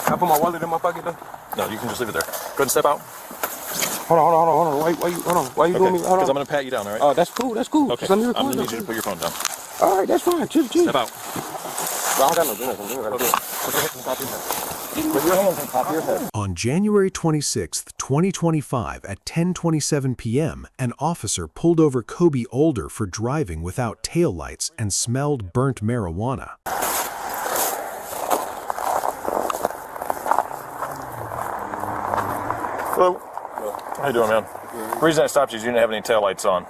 Can I put my wallet in my pocket though? No, you can just leave it there. Go ahead and step out. Hold on. Why you doing me? Because I'm going to pat you down, all right? Oh, that's cool. Okay. Just let me I'm record going to need you to put your phone down. All right, that's fine. Chill. Step out. Bro, I don't got no business. I'm doing it. Put your hands on top of your head. On January 26, 2025 at 10:27 p.m., an officer pulled over Kobe Older for driving without taillights and smelled burnt marijuana. Hello. How you doing, man? The reason I stopped you is you didn't have any taillights on.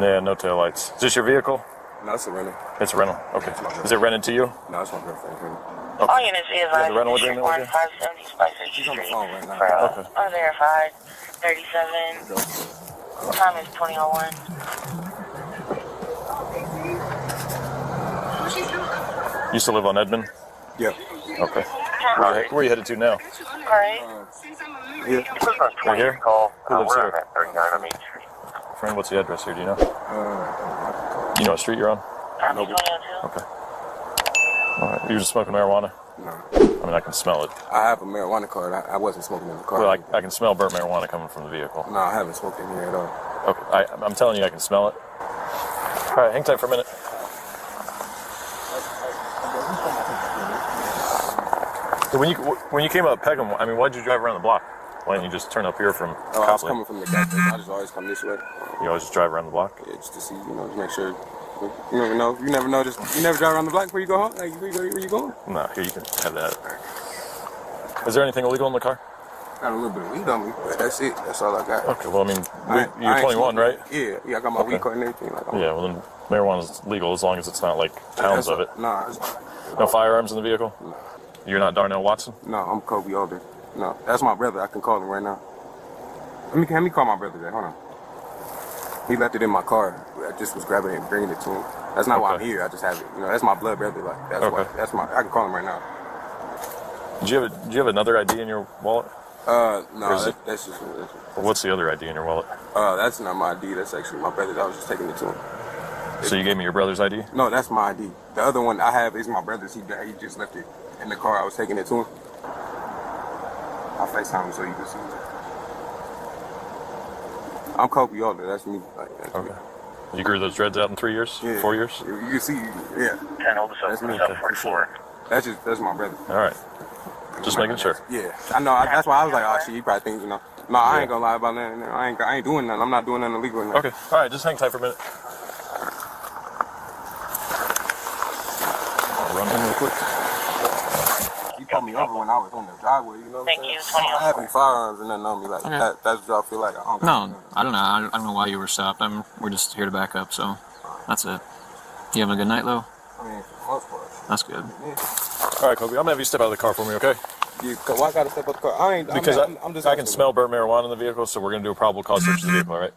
Yeah, no taillights. Is this your vehicle? No, it's a rental. It's a rental. Okay. Is it rented to you? No, it's my girlfriend. Okay. All units be advised. The rental agreement with you? 570 Spicer She's on the Street. phone right now. For Okay. unverified 37. Time is 20:01. You still live on Edmond? Yeah. Okay. Where are you headed to now? Alright. Yeah. Right here? Who lives here? at 39 on Main Street. Friend, what's the address here? Do you know? You know what street you're on? Army 2002. Okay. All right. You were just smoking marijuana? No. I mean, I can smell it. I have a marijuana card. I wasn't smoking in the car. Well, I can smell burnt marijuana coming from the vehicle. No, I haven't smoked in here at all. Okay. I'm telling you, I can smell it. All right, hang tight for a minute. So when you came up Peckham, I mean, why'd you drive around the block? Why didn't you just turn up here from Oh, I was Copley? coming from the gas station. I just always come this way. You always just drive around the block? Yeah, just to see, to make sure. You never know. You never know. You never drive around the block before you go home. Like, where you going? No, here you can have that. Is there anything illegal in the car? Got a little bit of weed on me, but that's it. That's all I got. Okay, well, I mean, I you're ain't 21, smoking. right? Yeah, I got my weed card and everything. Like, Yeah, well, then marijuana's legal as long as it's not like pounds of it. Nah, No firearms in the vehicle? You're not Darnell Watson? no, I'm Kobe Older. No, that's my brother. I can call him right now. Let me call my brother there. Hold on. He left it in my car. I just was grabbing it and bringing it to him. That's not why I'm here. I just have it. That's my blood brother. Like that's why. That's my. I can call him right now. Do you have another ID in your wallet? No, Or that's just. Well, what's the other ID in your wallet? That's not my ID. That's actually my brother's. I was just taking it to him. So you gave me your brother's ID? No, that's my ID. The other one I have is my brother's. He just left it in the car. I was taking it to him. I'll FaceTime him so you can see it. I'm Kobe Older. That's me. That's Okay. me. You grew those dreads out in 3 years? Yeah. 4 years? You can see, yeah. 10 older That's me. 44. That's my brother. All right. Just making sure. Yeah, I know. That's why I was like, oh shit, he probably thinks, No, I ain't gonna lie about that. I ain't doing nothing. I'm not doing nothing illegal. Okay. All right. Just hang tight for a minute. I'll run in real quick. He pulled me over when I was on the driveway. Thank you, I don't have any firearms or nothing on me. Like that's what I feel like. I don't No, I don't know why you were stopped. We're just here to back up, so that's it. You having a good night, though? I mean, for the most part. That's good. Yeah. All right, Kobe. I'm gonna have you step out of the car for me, okay? Why I gotta step up the car? Because I'm just I can smell burnt marijuana in the vehicle, so we're gonna do a probable cause search of the vehicle. All right?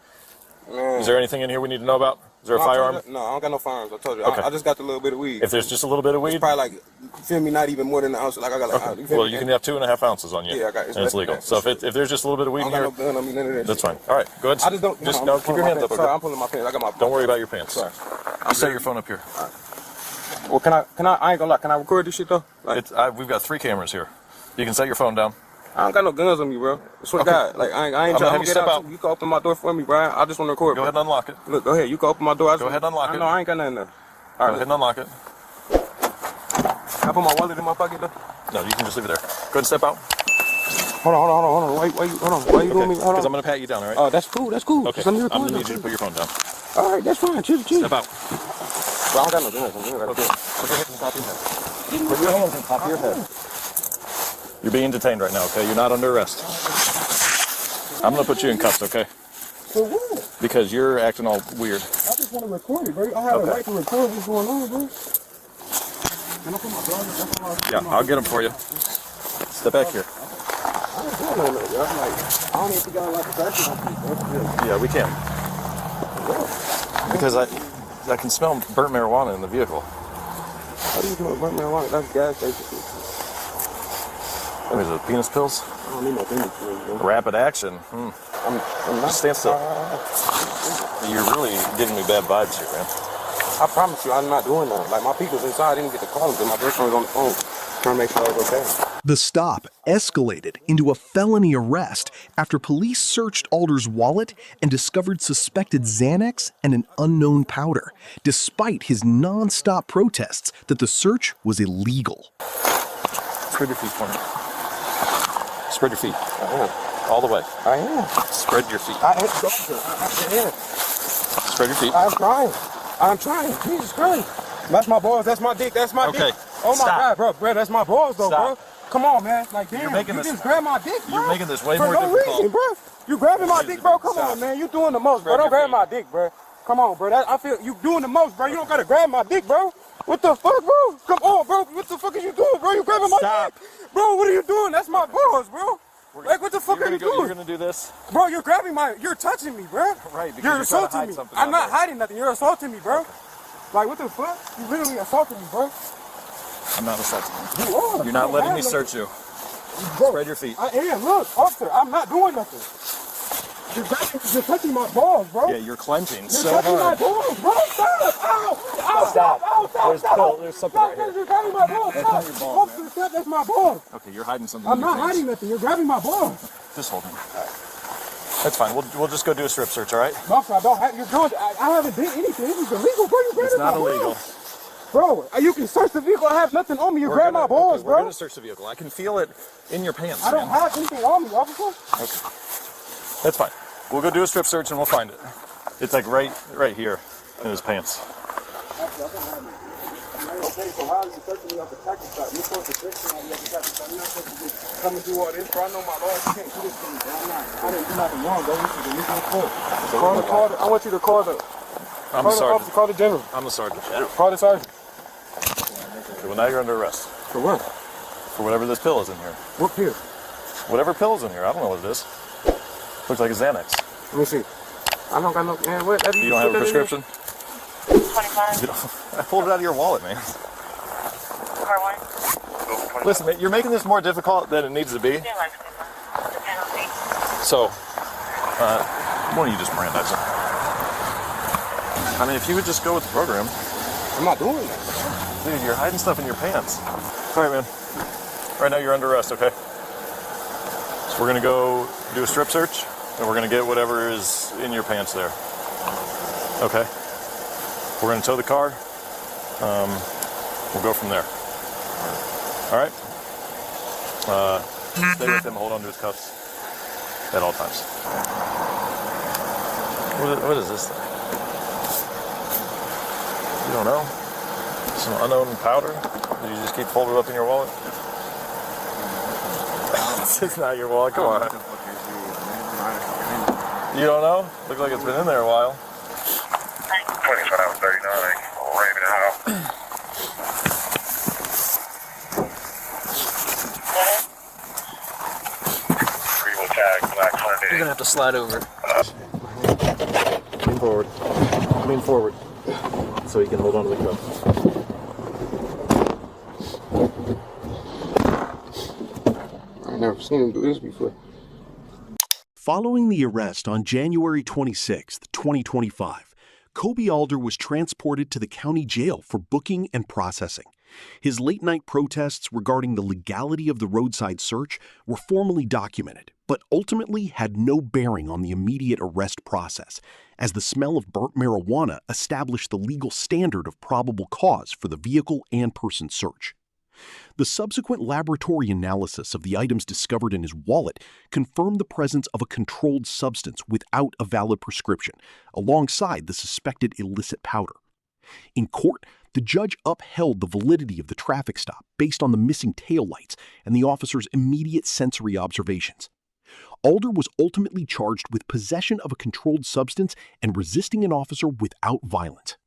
Is there anything in here we need to know about? Is there a firearm? No, I don't got no firearms. I told you. Okay. I just got the little bit of weed. If there's just a little bit of weed, It's probably like, you feel me? Not even more than an ounce. Like I got like. okay. You feel Well, me? you can have 2.5 ounces on you. Yeah, I got- and it's legal. that's So for if there's just a little bit of weed I in don't got here, no gun on me. None of that. that's shit. fine. All right, go ahead. I just don't. Just I'm no, keep pulling your my hands up. pants. Sorry, Okay? I'm pulling my pants. I got my. Don't worry about your pants. Sorry. You set your phone up here. Well, can I? I ain't gonna lie. Can I record this shit though? Like, We've got 3 cameras here. You can set your phone down. I don't got no guns on me, bro. I swear to God. Like I ain't I'm gonna trying have to you get step out. out. You can open my door for me, bro. I just want to record. Go bro. ahead and unlock it. Look, go ahead. You can open my door. Go ahead and unlock it. No, I ain't got nothing there. Go ahead and unlock it. Can I put my wallet in my pocket though? No, you can just leave it there. Go ahead and step out. Hold on. Why you doing me? Hold Because I'm on. gonna pat you down, all right? Oh, that's cool. Okay. Just let me I'm record. gonna need you to put your phone down. All right, that's fine. Chill. Step out. Bro, I don't got no guns. I'm doing it. Okay. Put your hands on top of your head. Put your hands on top of your head. You're being detained right now, okay? You're not under arrest. I'm gonna put you in cuffs, okay? For what? Because you're acting all weird. I just want to record it, bro. I have a right to record what's going on, bro. Can I put my blog? Yeah, I'll get them for you. Step back here. I ain't doing nothing, bro. I'm like, I don't even think I like the fashion. Yeah, we can. Because I can smell burnt marijuana in the vehicle. How do you do it, burnt marijuana? That's gas station. What is it, penis pills? I don't need no penis pills, bro. Rapid action. I'm not. Just stand still. You're really giving me bad vibes here, man. I promise you, I'm not doing that. Like, my people's inside. I didn't get to call them because my girlfriend was on the phone. Trying to make sure I was okay. The stop escalated into a felony arrest after police searched Alder's wallet and discovered suspected Xanax and an unknown powder, despite his non-stop protests that the search was illegal. Spread your feet for me. Spread your feet. All the way. I am. Spread your feet. I am. Spread your feet. I'm trying. I'm trying. Jesus Christ. That's my balls. That's my dick. That's my dick. Okay. Oh my Stop. God, bro. That's my balls, though, Stop. bro. Come on, man. Like, damn, You're making you this- just grab my dick, bro. You're making this way for more no difficult. reason, bro. You grabbing my dick, bro. Come Stop. on, man. You doing the most, bro. Spread Don't your grab feet. my dick, bro. Come on, bro. I feel you doing the most, bro. You don't gotta grab my dick, bro. What the fuck, bro? Come on, bro. What the fuck are you doing, bro? You grabbing my Stop. dick, bro? What are you doing? That's my balls, bro. Like, what the fuck are you doing? You're gonna do this? Bro, you're grabbing my, you're touching me, bro. Right, because You're you're trying to assaulting hide me. something I'm out not there. hiding nothing. You're assaulting me, bro. Like, what the fuck? You literally assaulting me, bro. I'm not assaulting you. You are. You're not You letting have me nothing. search you. Bro, Spread your feet. I am. Look, officer, I'm not doing nothing. You're touching my balls, bro. Yeah, you're clenching You're so touching my hard. balls, bro. Stop. Ow. Ow. Stop. Ow. Stop. There's Stop. pill- there's something right here. You're grabbing my balls. That's Stop. not your balls, Officer, stop. That's my balls. Okay, you're hiding something. I'm in your not pants. hiding nothing. You're grabbing my balls. Just hold him. That's fine. We'll just go do a strip search, all right? Officer, I don't have. You're doing. I haven't did anything. This is illegal, bro. You're grabbing It's not my illegal. balls. Bro, you can search the vehicle. I have nothing on me. You grab my balls, okay, We're bro. gonna search the vehicle. I can feel it in your pants. I don't man. have anything on me, officer. Okay. That's fine. We'll go do a strip search and we'll find it. It's like right here in his pants. Okay, so how are you searching me off the taxi stop? You're supposed to search me off the taxi stop. You're not supposed to just come and do all this, bro. I know my laws. You can't do this to me, bro. I didn't do nothing wrong, bro. This is a legal court. I want you to call the. I'm Call the the officer. sergeant. Call the general. I'm the sergeant. Call the sergeant. Okay, well, now you're under arrest For what? for whatever this pill is in here. What pill? Whatever pill is in here. I don't know what it is. Looks like a Xanax. Let me see. I don't got no. Man, what? You don't have a prescription? 25. You don't- I pulled it out of your wallet, man. Car 1. Listen, man, you're making this more difficult than it needs to be. The penalty. So, why don't you just Mirandize him? I mean, if you would just go with the program. I'm not doing that. Dude, you're hiding stuff in your pants. All right, man. Right now you're under arrest, okay? So we're gonna go do a strip search, and we're gonna get whatever is in your pants there. Okay? We're gonna tow the car. We'll go from there. All right? Stay with him, hold on to his cuffs at all times. What is this thing? You don't know? Some unknown powder that you just keep folded up in your wallet? It's not your wallet, come on. You don't know? Looks like it's been in there a while. 2539. Raven House. Greenwood tag, black You're Hyundai. gonna have to slide over. Lean forward. Lean forward. So you can hold on to the cuff. I've never seen him do this before. Following the arrest on January 26, 2025, Kobe Alder was transported to the county jail for booking and processing. His late-night protests regarding the legality of the roadside search were formally documented, but ultimately had no bearing on the immediate arrest process, as the smell of burnt marijuana established the legal standard of probable cause for the vehicle and person search. The subsequent laboratory analysis of the items discovered in his wallet confirmed the presence of a controlled substance without a valid prescription, alongside the suspected illicit powder. In court, the judge upheld the validity of the traffic stop based on the missing taillights and the officer's immediate sensory observations. Alder was ultimately charged with possession of a controlled substance and resisting an officer without violence.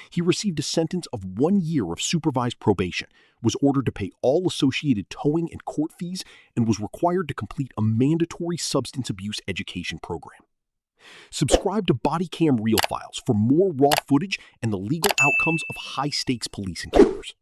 He received a sentence of 1 year of supervised probation, was ordered to pay all associated towing and court fees, and was required to complete a mandatory substance abuse education program. Subscribe to Bodycam Real Files for more raw footage and the legal outcomes of high-stakes police encounters.